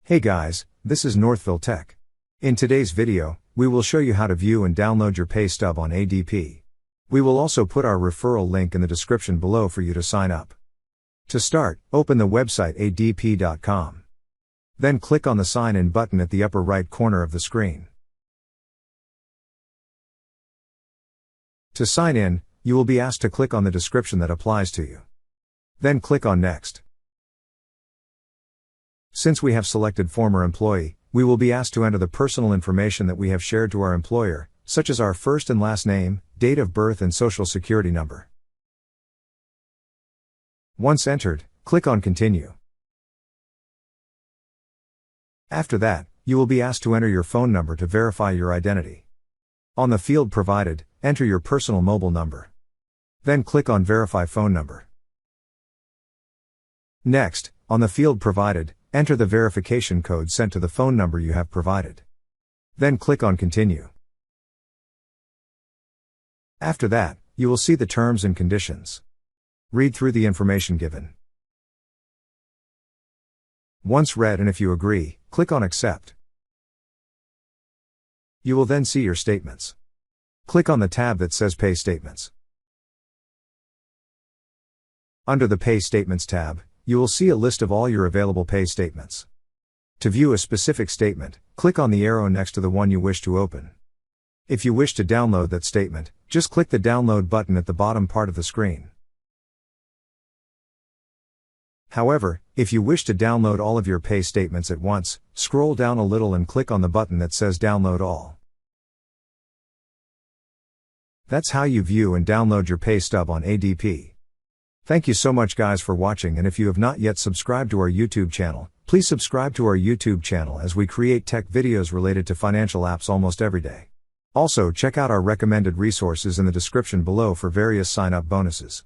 Hey guys, this is Northville Tech. In today's video, we will show you how to view and download your pay stub on ADP. We will also put our referral link in the description below for you to sign up. To start, open the website adp.com. Then click on the Sign In button at the upper right corner of the screen. To sign in, you will be asked to click on the description that applies to you. Then click on Next. Since we have selected former employee, we will be asked to enter the personal information that we have shared to our employer, such as our first and last name, date of birth and social security number. Once entered, click on Continue. After that, you will be asked to enter your phone number to verify your identity. On the field provided, enter your personal mobile number. Then click on Verify Phone Number. Next, on the field provided, enter the verification code sent to the phone number you have provided. Then click on Continue. After that, you will see the terms and conditions. Read through the information given. Once read and if you agree, click on Accept. You will then see your statements. Click on the tab that says Pay Statements. Under the Pay Statements tab, you will see a list of all your available pay statements. To view a specific statement, click on the arrow next to the one you wish to open. If you wish to download that statement, just click the Download button at the bottom part of the screen. However, if you wish to download all of your pay statements at once, scroll down a little and click on the button that says Download All. That's how you view and download your pay stub on ADP. Thank you so much guys for watching, and if you have not yet subscribed to our YouTube channel, please subscribe to our YouTube channel as we create tech videos related to financial apps almost every day. Also check out our recommended resources in the description below for various sign-up bonuses.